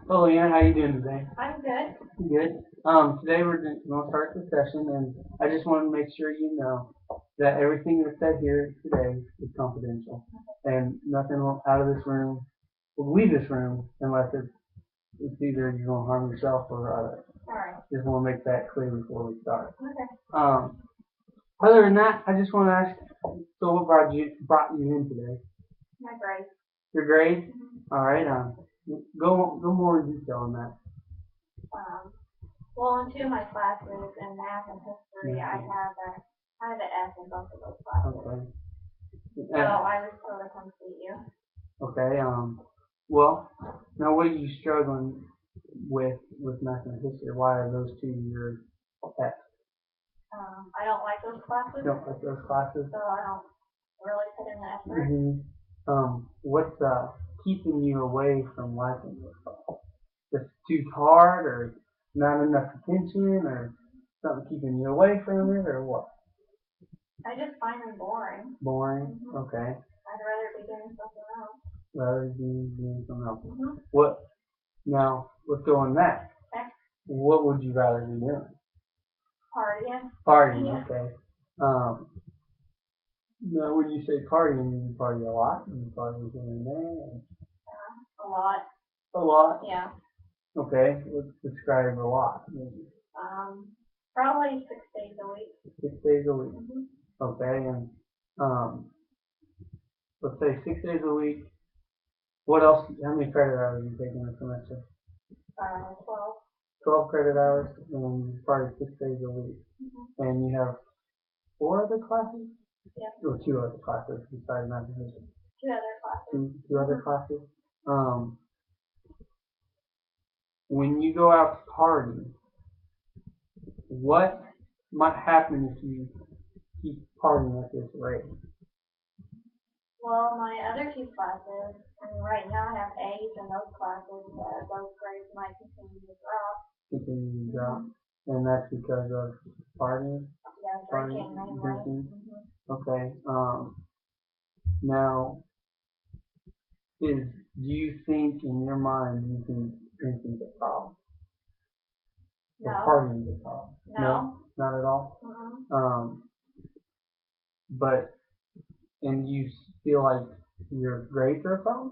Oh, Leanne, how you doing today? I'm good. Good. Today we're going to start the session, and I just want to make sure you know that everything that's said here today is confidential, and nothing out of this room will leave this room unless it's either you're going to harm yourself or others. All right. Just want to make that clear before we start. Okay. Um, Other than that, I just want to ask, so what brought you in today? My grade. Your grade? Mm-hmm. All right. Go more in detail on that. Um, well, in two of my classes in math and history, I had an F in both of those classes. Okay. So I was told to come see you. Okay. Well, now what are you struggling with math and history? Why are those two your pets? I don't like those classes, You don't like those classes? so I don't really put in the effort. What's keeping you away from liking those classes? Just too hard, or not enough attention, or something keeping you away from it, or what? I just find them boring. Boring. Mm-hmm. Okay. I'd rather be doing something else. Rather than doing something else. Mm-hmm. What? Now let's go on that. Okay. What would you rather be doing? Partying. Partying. Yeah. Okay. Um, Now, when you say partying, you party a lot. You party here and there. A lot. A lot. Yeah. Okay. Let's describe a lot. Maybe Probably 6 days a week. 6 days a week. Mm-hmm. Okay. And um, let's say 6 days a week. What else? How many credit hours are you taking in a semester? 12. 12 credit hours, and you party 6 days a week. Mm-hmm. And you have four other classes, Yeah. or two other classes besides math and history. Two other classes. Two other classes. When you go out to party, what might happen if you keep partying at this rate? Well, my other two classes, I mean, right now I have A's in those classes, but those grades might continue to drop. Continue to drop, and that's because of partying, Yeah, drinking mainly. drinking. Mm-hmm. Okay. Now, do you think in your mind you think drinking's a problem? Or No. partying's a problem? No. Not at all. Mm-hmm. But and you feel like your grades are a problem?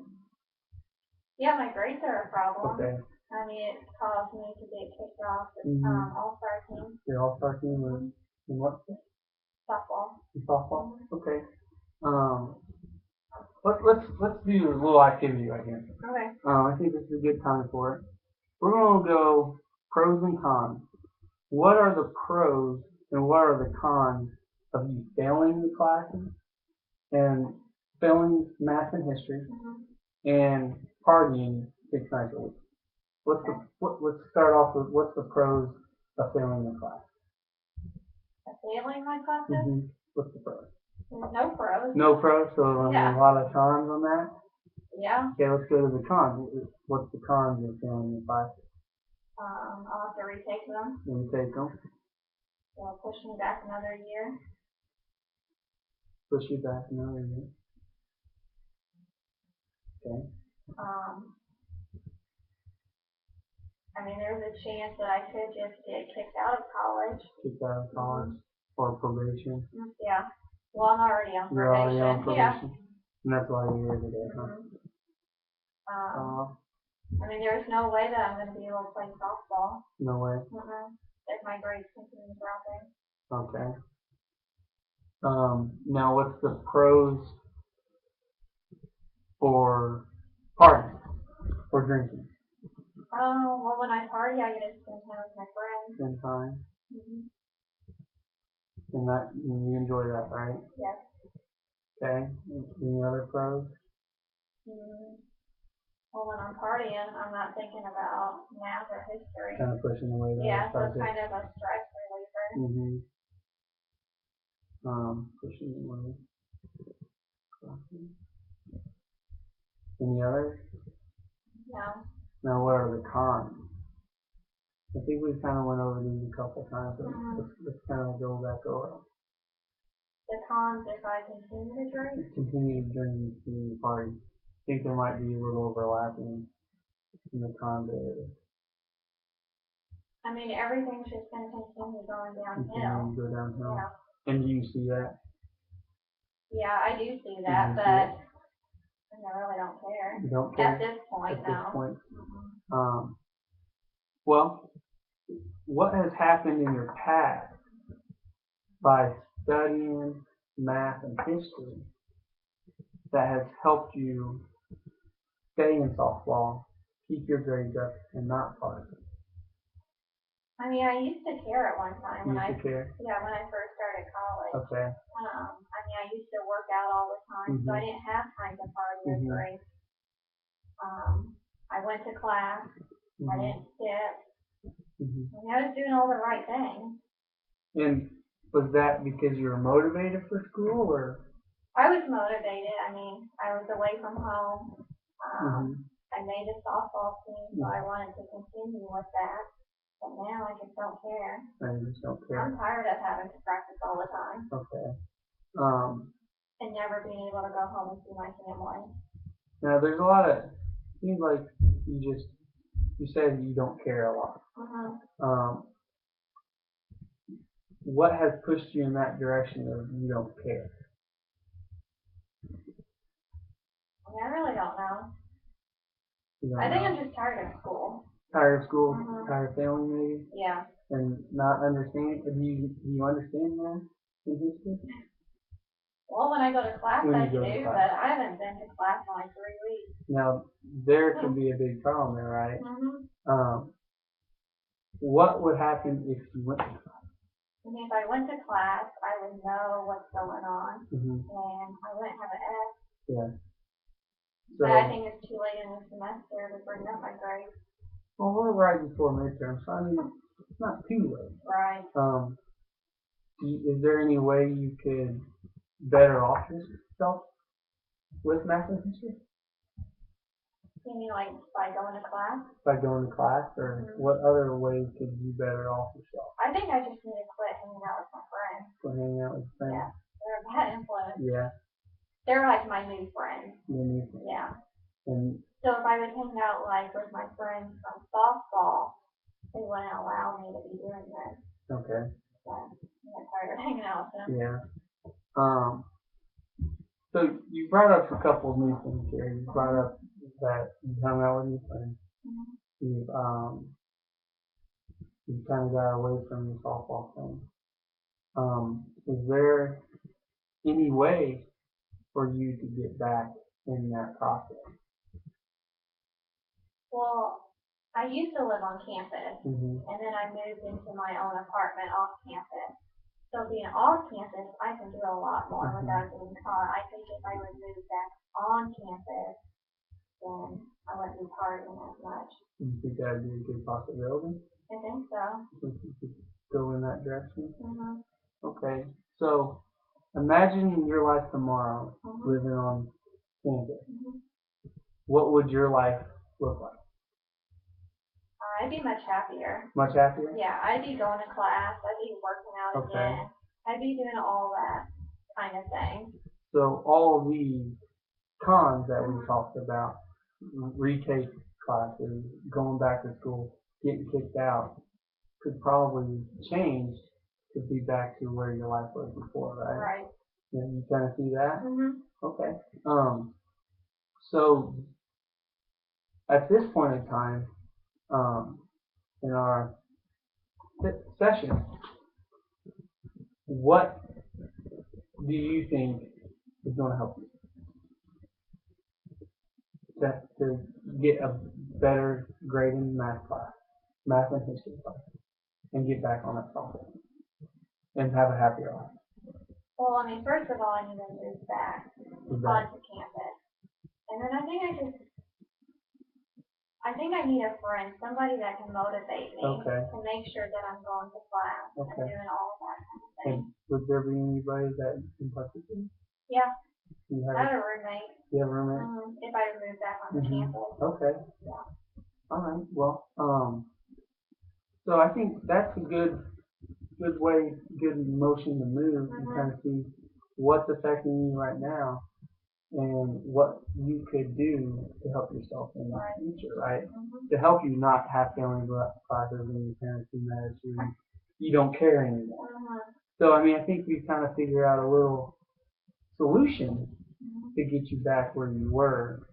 Yeah, my grades are a problem. Okay. I mean, it caused me to get kicked off the all-star team. Your all-star team was in what? Softball. In softball. Okay. Let's do a little activity right here. Okay. I think this is a good time for it. We're gonna go pros and cons. What are the pros and what are the cons of you failing the classes and failing math and history and partying 6 nights a week? Let's start off with what's the pros of failing the class? Failing my classes? What's the pros? There's no pros. No pros, so a lot of cons on that? Yeah. Okay, let's go to the cons. What's the cons of failing the class? I'll have to retake them. Retake them. They'll push me back another year. Push you back another year. Okay. I mean, there's a chance that I could just get kicked out of college. Kicked out of college or probation. Yeah. Well, I'm already on probation. You're already on probation. Yeah. And that's why you're here today, huh? I mean, there's no way that I'm going to be able to play softball. No way. If my grades continue dropping. Okay. Now what's the pros for partying or drinking? Well, when I party, I get to spend time with my friends. Spend time. And you enjoy that, right? Yes. Okay. Any other pros? Well, when I'm partying, I'm not thinking about math or history. Kind of pushing away that. Yeah, so it's kind of a stress reliever. Pushing away. Any others? No. Now, what are the cons? I think we kind of went over these a couple times, but let's kind of go back over. The cons if I continue to drink? Continue to drink and party. I think there might be a little overlapping in the cons area? I mean, everything's just going to continue going downhill. Continue to go downhill. Yeah. And do you see that? Yeah, I do see that, but I really don't care. You don't care? At this point, At no. this point? Well, what has happened in your past by studying math and history that has helped you stay in softball, keep your grades up, and not part? I mean, I used to care at one time You used to care? Yeah, when I first started college. Okay. I mean, I used to work out all the time, so I didn't have time to party or drink. I went to class. I didn't skip. I mean, I was doing all the right things. And was that because you were motivated for school, or? I was motivated. I mean, I was away from home. I made a softball team, so I wanted to continue with that. But now I just don't care. I just don't care. I'm tired of having to practice all the time. Okay. And never being able to go home and see my family. Now there's a lot of, seems like you said you don't care a lot. What has pushed you in that direction of you don't care? I mean, I really don't know. I think I'm just tired of school. Tired of school? Tired of failing, maybe? Yeah. And not understanding? Do you understand that in history? Well, when I go to class, I do, but I haven't been to class in like 3 weeks. Now, there could be a big problem there, right? What would happen if you went to class? I mean, if I went to class, I would know what's going on, and I wouldn't have an F. Yeah. So, but I think it's too late in the semester to bring up my grades. Well, we're right before midterm, so I mean, it's not too late. Right. Is there any way you could better off yourself with math and history? You mean like by going to class? By going to class, or what other ways could you better off yourself? I think I just need to quit hanging out with my friends. Quit hanging out with friends? Yeah, they're a bad influence. Yeah. They're like my new friends. Your new friends. Yeah. And so if I would hang out like with my friends from softball, they wouldn't allow me to be doing this. Okay. But I'm tired of hanging out with them. Yeah. So you brought up a couple of new things here. You brought up that you hung out with your friends. You kind of got away from your softball thing. Is there any way for you to get back in that process? Well, I used to live on campus, and then I moved into my own apartment off campus. So being off campus, I can do a lot more without getting caught. I think if I would move back on campus, then I wouldn't be partying as much. Do you think that would be a good possibility? I think so. Think you could go in that direction? Okay. So imagine your life tomorrow living on campus. What would your life look like? I'd be much happier. Much happier? Yeah, I'd be going to class. I'd be working out again. I'd be doing all that kind of thing. So all these cons that we talked about, retake classes, going back to school, getting kicked out, could probably change to be back to where your life was before, right? Right. Yeah, you kind of see that? Okay. So at this point in time, in our session, what do you think is going to help you to get a better grade in math class, math and history class, and get back on that topic and have a happier life? Well, I mean, first of all, I need to move back onto campus, and then I think I need a friend, somebody that can motivate me to make sure that I'm going to class and doing all of that kind of thing. And would there be anybody that you can participate? Yeah. You I have a roommate. You have a roommate? If I move back onto campus. Okay. Yeah. All right. Well, so I think that's a good motion to move and kind of see what's affecting you right now and what you could do to help yourself in the future, right? To help you not have family classes and your parents do mad at you, and you don't care anymore. So I mean, I think we've kind of figured out a little solution to get you back where you were,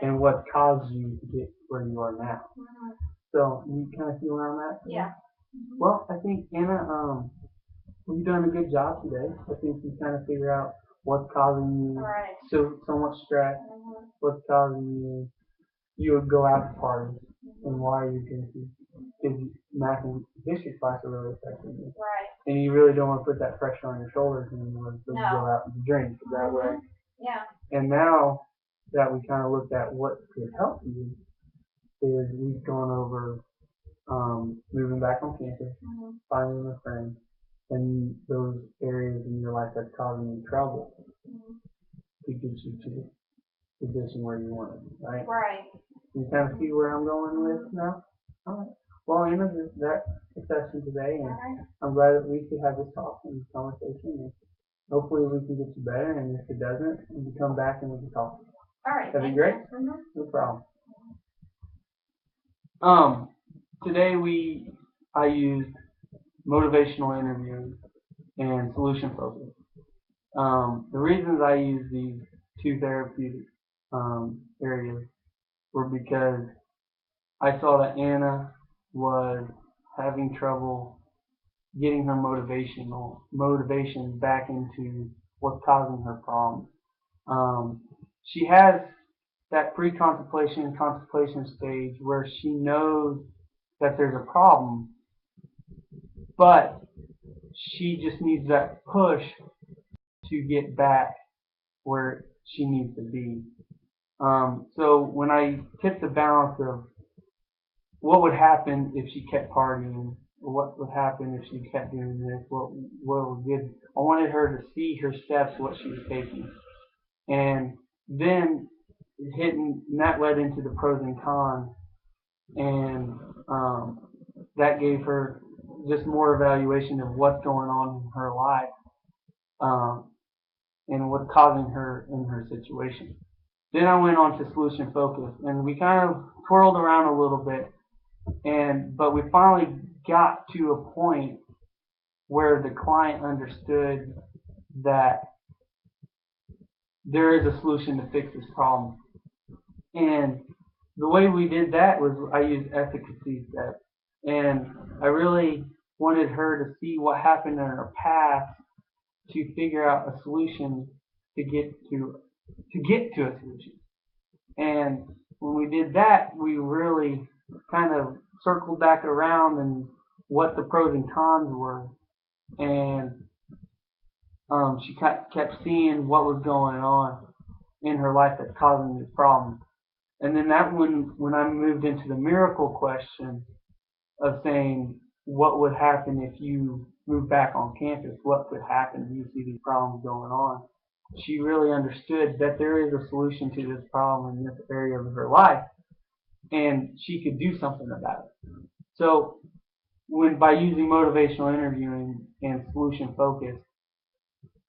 and what caused you to get where you are now. So you kind of feel where I'm at? Yeah. Well, I think Anna, you've done a good job today. I think you kind of figure out what's causing you so much stress, what's causing you would go out to parties, and why you're drinking. Because math and history class are really affecting you. And you really don't want to put that pressure on your shoulders anymore, so you go out and drink that way. Yeah. And now that we kind of looked at what could help you, is we've gone over moving back on campus, finding a friend, and those areas in your life that's causing you trouble to get you to the position where you want to be, right? Right. You kind of see where I'm going with now? All right. Well, Anna, that's the session today, and I'm glad that we could have this talk and this conversation, and hopefully we can get you better, and if it doesn't, you can come back and we can talk. All right. That'd be great? No problem. Today I used motivational interviewing and solution focus. The reasons I use these two therapeutic areas were because I saw that Anna was having trouble getting her motivation back into what's causing her problems. She has that pre-contemplation contemplation stage where she knows that there's a problem, but she just needs that push to get back where she needs to be. So when I tipped the balance of what would happen if she kept partying, or what would happen if she kept doing this, what would good, I wanted her to see her steps, what she was taking. And then that led into the pros and cons, and that gave her just more evaluation of what's going on in her life, and what's causing her in her situation. Then I went on to solution focus, and we kind of twirled around a little bit, but we finally got to a point where the client understood that there is a solution to fix this problem. And the way we did that was I used efficacy steps, and I really wanted her to see what happened in her past to figure out a solution to get to a solution. And when we did that, we really kind of circled back around and what the pros and cons were, and she kept seeing what was going on in her life that's causing these problems. And then when I moved into the miracle question of saying what would happen if you moved back on campus, what could happen if you see these problems going on, she really understood that there is a solution to this problem in this area of her life, and she could do something about it. So by using motivational interviewing and solution focus,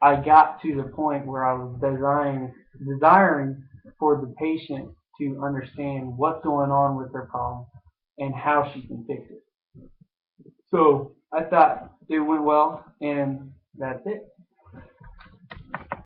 I got to the point where I was desiring for the patient to understand what's going on with their problem and how she can fix it. So I thought it went well, and that's it.